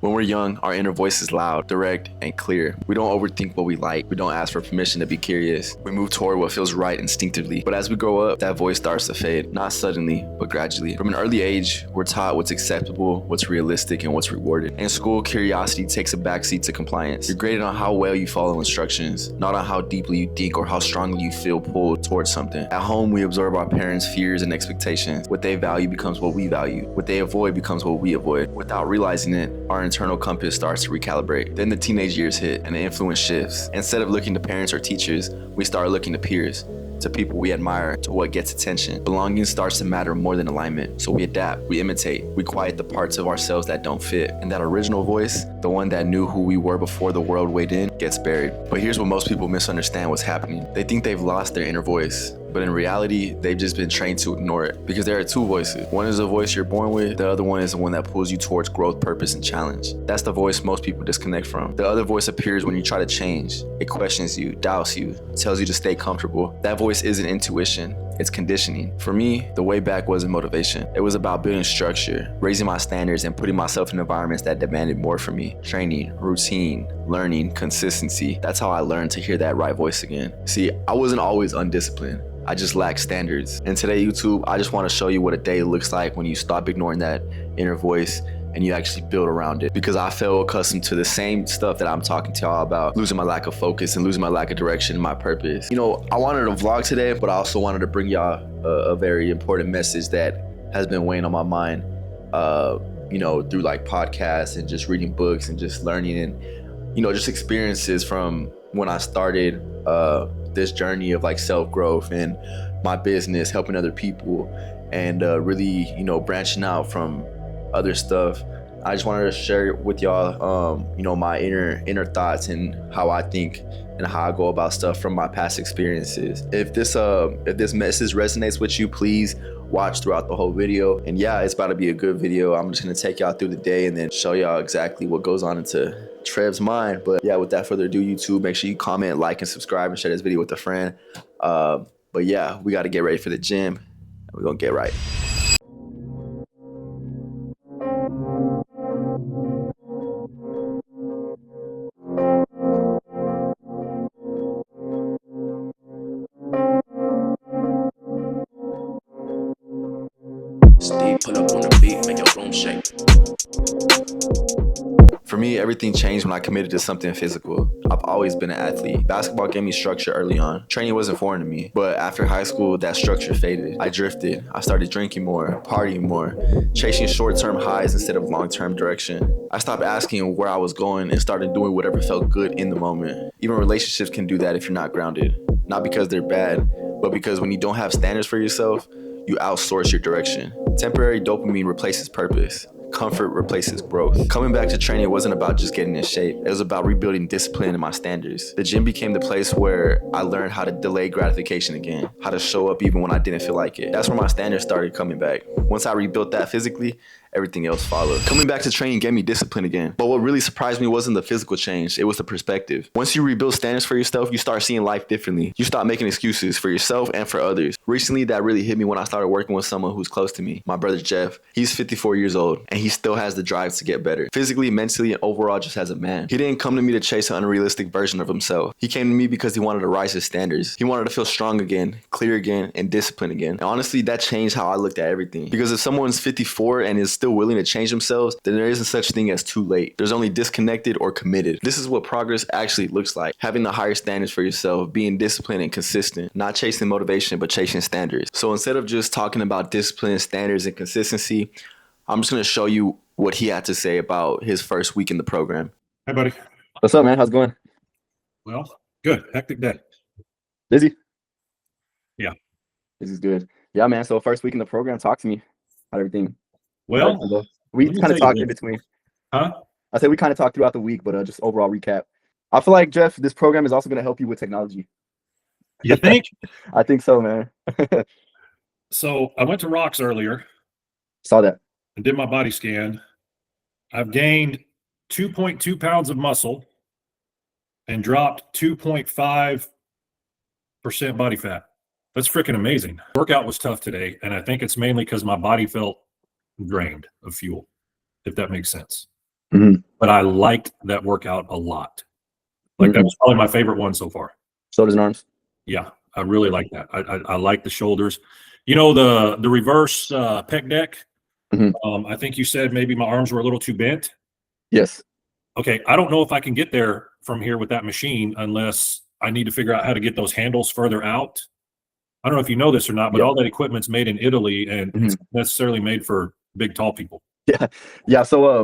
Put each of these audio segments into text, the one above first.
When we're young, our inner voice is loud, direct, and clear. We don't overthink what we like. We don't ask for permission to be curious. We move toward what feels right instinctively. But as we grow up, that voice starts to fade. Not suddenly, but gradually. From an early age, we're taught what's acceptable, what's realistic, and what's rewarded. In school, curiosity takes a backseat to compliance. You're graded on how well you follow instructions, not on how deeply you think or how strongly you feel pulled towards something. At home, we absorb our parents' fears and expectations. What they value becomes what we value. What they avoid becomes what we avoid. Without realizing it, our internal compass starts to recalibrate. Then the teenage years hit and the influence shifts. Instead of looking to parents or teachers, we start looking to peers, to people we admire, to what gets attention. Belonging starts to matter more than alignment. So we adapt, we imitate, we quiet the parts of ourselves that don't fit. And that original voice, the one that knew who we were before the world weighed in, gets buried. But here's what most people misunderstand what's happening. They think they've lost their inner voice. But in reality, they've just been trained to ignore it because there are two voices. One is a voice you're born with, the other one is the one that pulls you towards growth, purpose, and challenge. That's the voice most people disconnect from. The other voice appears when you try to change. It questions you, doubts you, tells you to stay comfortable. That voice isn't intuition, it's conditioning. For me, the way back wasn't motivation. It was about building structure, raising my standards, and putting myself in environments that demanded more from me. Training, routine, learning, consistency. That's how I learned to hear that right voice again. See, I wasn't always undisciplined. I just lack standards. And today, YouTube, I just want to show you what a day looks like when you stop ignoring that inner voice and you actually build around it. Because I fell accustomed to the same stuff that I'm talking to y'all about, losing my lack of focus and losing my lack of direction and my purpose. You know, I wanted to vlog today, but I also wanted to bring y'all a very important message that has been weighing on my mind, you know, through like podcasts and just reading books and just learning and, you know, just experiences from when I started this journey of like self-growth and my business, helping other people, and really, you know, branching out from other stuff. I just wanted to share with y'all, you know, my inner thoughts and how I think and how I go about stuff from my past experiences. If this message resonates with you, please watch throughout the whole video. And yeah, it's about to be a good video. I'm just gonna take y'all through the day and then show y'all exactly what goes on into Trev's mind. But yeah, without further ado, YouTube, make sure you comment, like, and subscribe, and share this video with a friend. But yeah, we gotta get ready for the gym. We're gonna get right. Steve, pull up on the beat, make your room shake. For me, everything changed when I committed to something physical. I've always been an athlete. Basketball gave me structure early on. Training wasn't foreign to me, but after high school, that structure faded. I drifted. I started drinking more, partying more, chasing short-term highs instead of long-term direction. I stopped asking where I was going and started doing whatever felt good in the moment. Even relationships can do that if you're not grounded. Not because they're bad, but because when you don't have standards for yourself, you outsource your direction. Temporary dopamine replaces purpose. Comfort replaces growth. Coming back to training wasn't about just getting in shape. It was about rebuilding discipline and my standards. The gym became the place where I learned how to delay gratification again, how to show up even when I didn't feel like it. That's where my standards started coming back. Once I rebuilt that physically, everything else followed. Coming back to training gave me discipline again. But what really surprised me wasn't the physical change, it was the perspective. Once you rebuild standards for yourself, you start seeing life differently. You stop making excuses for yourself and for others. Recently, that really hit me when I started working with someone who's close to me, my brother Jeff. He's 54 years old, and he still has the drive to get better. Physically, mentally, and overall just as a man. He didn't come to me to chase an unrealistic version of himself. He came to me because he wanted to rise his standards. He wanted to feel strong again, clear again, and disciplined again. And honestly, that changed how I looked at everything. Because if someone's 54 and is still willing to change themselves, then there isn't such thing as too late. There's only disconnected or committed. This is what progress actually looks like. Having the higher standards for yourself, being disciplined and consistent, not chasing motivation, but chasing standards. So instead of just talking about discipline, standards, and consistency, I'm just gonna show you what he had to say about his first week in the program. Hi, buddy. What's up, man? How's it going? Well, good. Hectic day. Busy? Yeah. This is good. Yeah, man. So first week in the program, talk to me about everything. Well, We let me kind of tell you talked in this. between. Huh? I said we kind of talked throughout the week, but just overall recap. I feel like, Jeff, this program is also going to help you with technology. You think? I think so, man. So I went to Rocks earlier Saw that. and did my body scan. I've gained 2.2 pounds of muscle and dropped 2.5% body fat. That's freaking amazing. Workout was tough today, and I think it's mainly because my body felt drained of fuel, if that makes sense. but I liked that workout a lot. Like that was probably my favorite one so far. Shoulders and arms. Yeah, I really like that. I like the shoulders. You know, the reverse pec deck. I think you said maybe my arms were a little too bent. Yes. Okay, I don't know if I can get there from here with that machine unless I need to figure out how to get those handles further out. I don't know if you know this or not, but all that equipment's made in Italy and it's not necessarily made for big, tall people. Yeah. So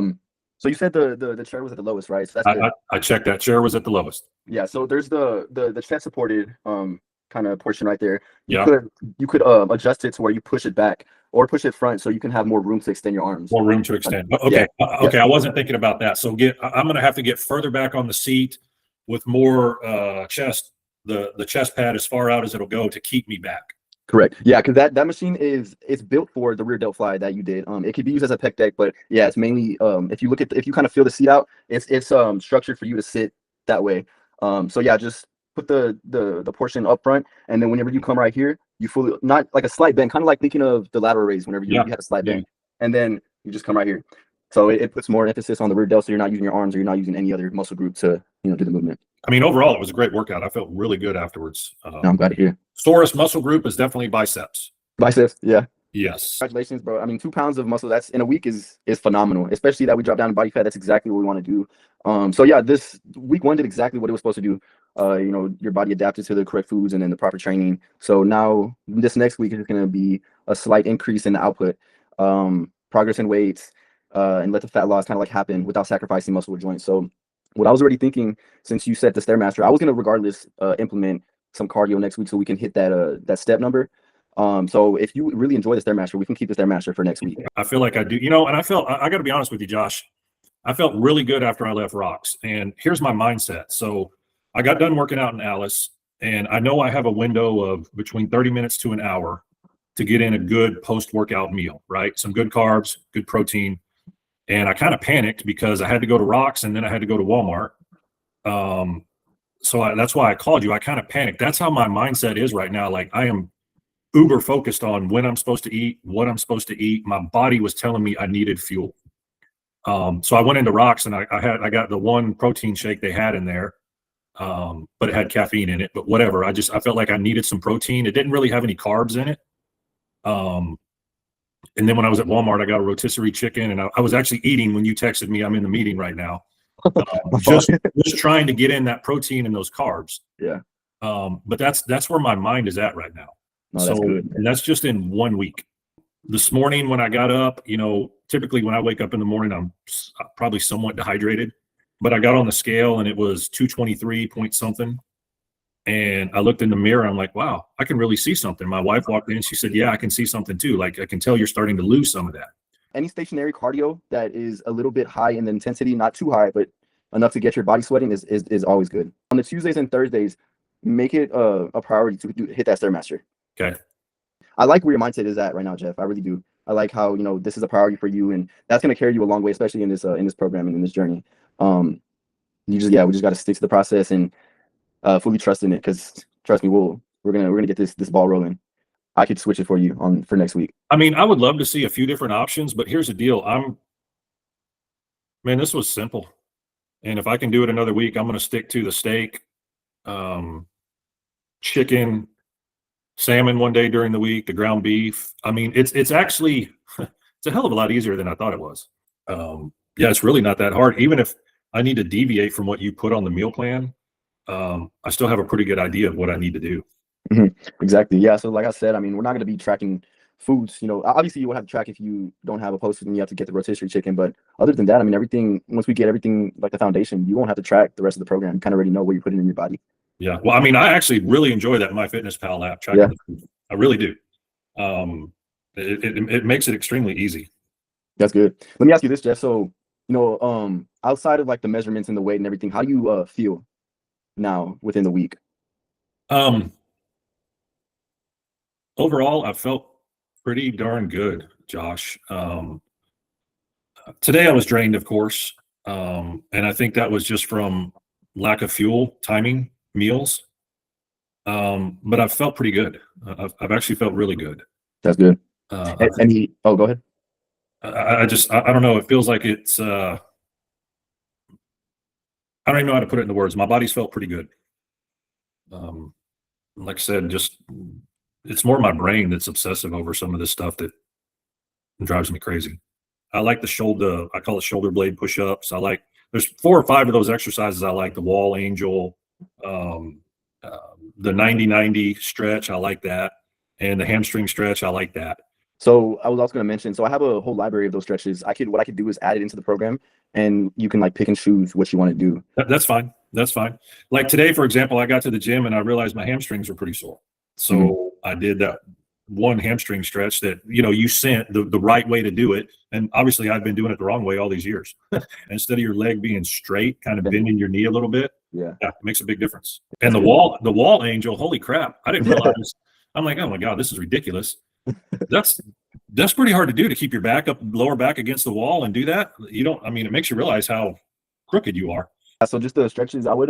you said the chair was at the lowest, right? So that's good. I checked that chair was at the lowest. Yeah. So there's the chest supported kind of portion right there. You could adjust it to where you push it back or push it front so you can have more room to extend your arms. More room to extend. Okay. Okay. I wasn't thinking about that. So I'm going to have to get further back on the seat with more chest. The chest pad as far out as it'll go to keep me back. Correct. Yeah, because that machine it's built for the rear delt fly that you did. It could be used as a pec deck, but yeah, it's mainly if you kind of feel the seat out, it's structured for you to sit that way. So yeah, just put the portion up front, and then whenever you come right here, you fully not like a slight bend, kind of like thinking of the lateral raise whenever you have a slight bend, and then you just come right here. So it puts more emphasis on the rear delt, so you're not using your arms or you're not using any other muscle group to do the movement. I mean, overall, it was a great workout. I felt really good afterwards. No, I'm glad to hear. Sorest muscle group is definitely biceps. Biceps, yeah. Yes. Congratulations, bro. I mean, 2 pounds of muscle, that's in a week is phenomenal, especially that we drop down in body fat. That's exactly what we want to do. So yeah, this week 1 did exactly what it was supposed to do. Your body adapted to the correct foods and then the proper training. So now this next week is going to be a slight increase in the output, progress in weights, and let the fat loss kind of like happen without sacrificing muscle or joints. So what I was already thinking, since you said the Stairmaster, I was going to regardless implement some cardio next week so we can hit that step number. So if you really enjoy the Stairmaster, we can keep the Stairmaster for next week. I feel like I do, and I got to be honest with you, Josh, I felt really good after I left Rocks. And here's my mindset. So I got done working out in Alice, and I know I have a window of between 30 minutes to an hour to get in a good post-workout meal, right? Some good carbs, good protein. And I kind of panicked because I had to go to Rocks and then I had to go to Walmart. So that's why I called you. I kind of panicked. That's how my mindset is right now. Like I am uber focused on when I'm supposed to eat, what I'm supposed to eat. My body was telling me I needed fuel. So I went into Rocks and I got the one protein shake they had in there, but it had caffeine in it. But whatever. I felt like I needed some protein. It didn't really have any carbs in it. And then when I was at Walmart, I got a rotisserie chicken, and I was actually eating when you texted me. I'm in the meeting right now, just trying to get in that protein and those carbs. Yeah. But that's where my mind is at right now. No, that's good. And that's just in 1 week. This morning when I got up, typically when I wake up in the morning, I'm probably somewhat dehydrated, but I got on the scale and it was 223 point something. And I looked in the mirror. I'm like, wow, I can really see something. My wife walked in. She said, yeah, I can see something too. Like I can tell you're starting to lose some of that. Any stationary cardio that is a little bit high in the intensity, not too high, but enough to get your body sweating is always good. On the Tuesdays and Thursdays, make it a priority to hit that Stairmaster. Okay. I like where your mindset is at right now, Jeff. I really do. I like how, this is a priority for you, and that's going to carry you a long way, especially in this program and in this journey. We just got to stick to the process and fully trust in it, because trust me, we're gonna get this ball rolling. I could switch it for you for next week. I mean, I would love to see a few different options, but here's the deal. This was simple. And if I can do it another week, I'm going to stick to the steak, chicken, salmon one day during the week, the ground beef. I mean, it's actually, it's a hell of a lot easier than I thought it was. It's really not that hard. Even if I need to deviate from what you put on the meal plan, I still have a pretty good idea of what I need to do. Exactly. Yeah. So like I said, I mean, we're not going to be tracking foods. Obviously you will have to track if you don't have a post and you have to get the rotisserie chicken. But other than that, I mean, everything, once we get everything like the foundation, you won't have to track the rest of the program. You kind of already know what you're putting in your body. Yeah. Well, I mean, I actually really enjoy that MyFitnessPal app tracking the food. I really do. It makes it extremely easy. That's good. Let me ask you this, Jeff. So, outside of like the measurements and the weight and everything, how do you feel now within the week? Overall, I felt pretty darn good, Josh. Today I was drained, of course. And I think that was just from lack of fuel, timing, meals. But I've felt pretty good. I've actually felt really good. That's good. Go ahead. I don't know. It feels like it's don't even know how to put it into words. My body's felt pretty good. Like I said, just it's more my brain that's obsessive over some of this stuff that drives me crazy. I like the shoulder, I call it shoulder blade push-ups. There's 4 or 5 of those exercises I like. The wall angel, the 90-90 stretch, I like that. And the hamstring stretch, I like that. So I was also going to mention, so I have a whole library of those stretches. What I could do is add it into the program, and you can like pick and choose what you want to do. That's fine. That's fine. Like today, for example, I got to the gym and I realized my hamstrings were pretty sore. So I did that one hamstring stretch that, you sent the right way to do it. And obviously I've been doing it the wrong way all these years. Instead of your leg being straight, kind of bending your knee a little bit. Yeah, it makes a big difference. And the wall angel, holy crap. I didn't realize. I'm like, oh my God, this is ridiculous. That's pretty hard to do, to keep your lower back against the wall and do that. It makes you realize how crooked you are. So just the stretches, I would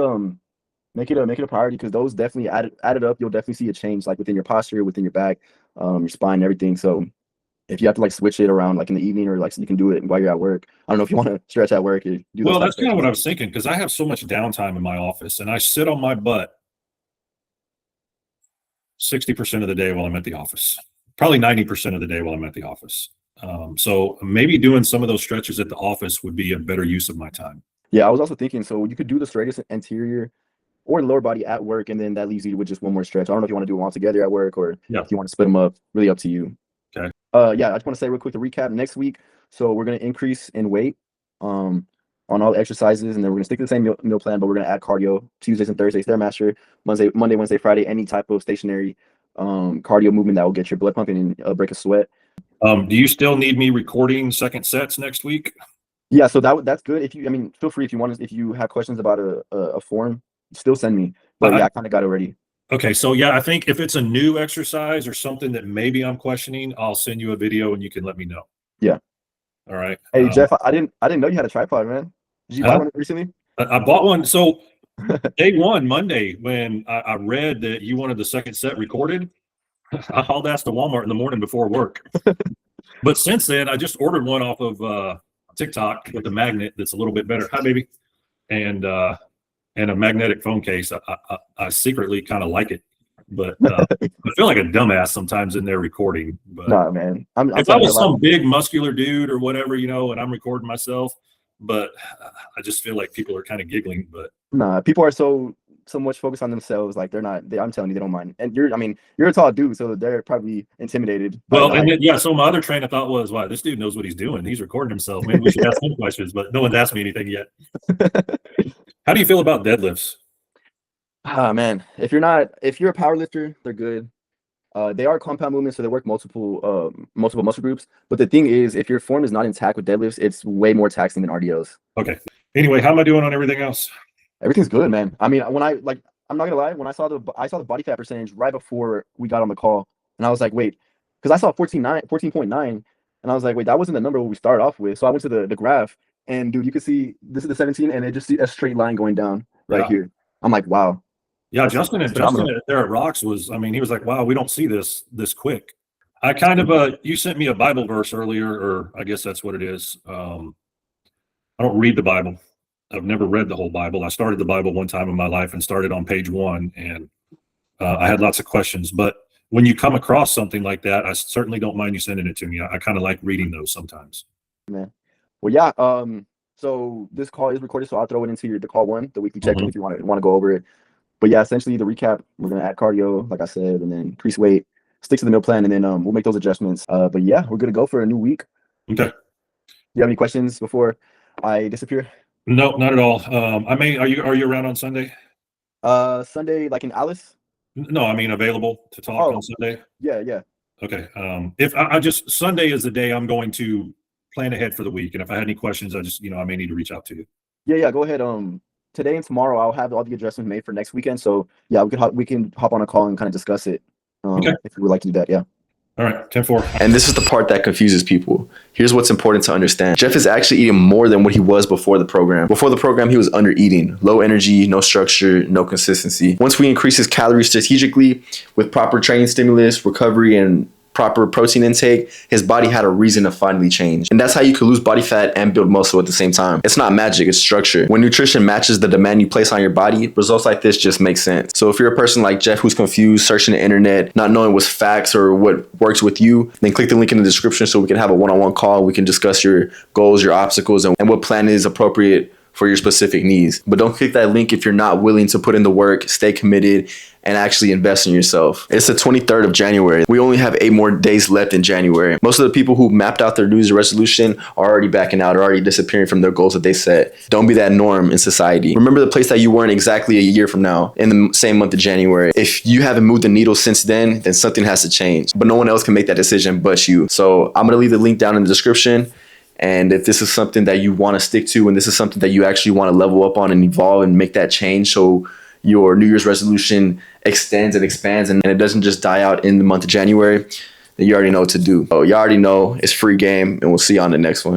make it a priority, because those definitely added up. You'll definitely see a change, like within your posture, within your back, your spine, and everything. So if you have to like switch it around like in the evening, or like so you can do it while you're at work. I don't know if you want to stretch at work. Well, that's kind of what I was thinking, because I have so much downtime in my office and I sit on my butt 60% of the day while I'm at the office, probably 90% of the day while I'm at the office. So maybe doing some of those stretches at the office would be a better use of my time. Yeah, I was also thinking, so you could do the straightest anterior or lower body at work, and then that leaves you with just one more stretch. I don't know if you want to do them all together at work, or if you want to split them up. Really up to you. Okay. Yeah, I just want to say real quick to recap next week. So we're going to increase in weight on all the exercises, and then we're going to stick to the same meal plan, but we're going to add cardio Tuesdays and Thursdays, Stairmaster, Monday, Wednesday, Friday, any type of stationary cardio movement that will get your blood pumping and break a sweat. Do you still need me recording second sets next week? Yeah, so that's good. Feel free if you have questions about a form, still send me. But I kind of got it ready. Okay, so yeah, I think if it's a new exercise or something that maybe I'm questioning, I'll send you a video and you can let me know. Yeah. All right. Hey Jeff, I didn't know you had a tripod, man. Did you buy one recently? I bought one. So day one, Monday, when I read that you wanted the second set recorded, I hauled ass to Walmart in the morning before work. But since then, I just ordered one off of TikTok with a magnet that's a little bit better. Hi, baby. And a magnetic phone case. I secretly kind of like it, but I feel like a dumbass sometimes in there recording. But nah, man. If I was some big muscular dude or whatever, and I'm recording myself, but I just feel like people are kind of giggling. But nah, people are so much focused on themselves. Like I'm telling you, they don't mind. And you're a tall dude, so they're probably intimidated. Well, so my other train of thought was, wow, this dude knows what he's doing. He's recording himself. Maybe we should ask him questions, but no one's asked me anything yet. How do you feel about deadlifts? Man, if you're a power lifter, they're good. They are compound movements, so they work multiple muscle groups. But the thing is, if your form is not intact with deadlifts, it's way more taxing than RDLs. Okay. Anyway, how am I doing on everything else? Everything's good, man. I'm not gonna lie. When I saw the body fat percentage right before we got on the call, and I was like, wait, because I saw 14.9, and I was like, wait, that wasn't the number we started off with. So I went to the graph, and dude, you can see this is the 17, and it just see a straight line going down right here. I'm like, wow. Yeah, Justin there at Rocks was, he was like, wow, we don't see this quick. I kind of you sent me a Bible verse earlier, or I guess that's what it is. I don't read the Bible. I've never read the whole Bible. I started the Bible one time in my life and started on page 1, and I had lots of questions. But when you come across something like that, I certainly don't mind you sending it to me. I kind of like reading those sometimes. Man. Well, yeah. So this call is recorded, so I'll throw it into the call 1, the weekly check-in, if you want to go over it. But yeah, essentially the recap, we're gonna add cardio, like I said, and then increase weight, stick to the meal plan, and then we'll make those adjustments. But yeah, we're gonna go for a new week. Okay. Do you have any questions before I disappear? No, not at all. Are you around on Sunday? Sunday, like in Alice? No, available to talk on Sunday. Yeah. Okay. If I just Sunday is the day I'm going to plan ahead for the week, and if I had any questions, I just I may need to reach out to you. Yeah. Go ahead. Today and tomorrow I'll have all the adjustments made for next weekend. So yeah, we can hop on a call and kind of discuss it. Okay. If you would like to do that, yeah. All right, 10-4. And this is the part that confuses people. Here's what's important to understand. Jeff is actually eating more than what he was before the program. Before the program, he was under eating, low energy, no structure, no consistency. Once we increase his calories strategically with proper training stimulus, recovery, and proper protein intake, his body had a reason to finally change. And that's how you can lose body fat and build muscle at the same time. It's not magic, it's structure. When nutrition matches the demand you place on your body, results like this just make sense. So if you're a person like Jeff who's confused, searching the internet, not knowing what's facts or what works with you, then click the link in the description so we can have a one-on-one call. We can discuss your goals, your obstacles, and what plan is appropriate for your specific needs. But don't click that link if you're not willing to put in the work, stay committed, and actually invest in yourself. It's the 23rd of January. We only have 8 more days left in January. Most of the people who mapped out their New Year's resolution are already backing out, are already disappearing from their goals that they set. Don't be that norm in society. Remember the place that you were in exactly a year from now, in the same month of January. If you haven't moved the needle since then something has to change. But no one else can make that decision but you. So I'm gonna leave the link down in the description. And if this is something that you want to stick to, and this is something that you actually want to level up on and evolve and make that change so your New Year's resolution extends and expands and it doesn't just die out in the month of January, then you already know what to do. So you already know it's free game, and we'll see you on the next one.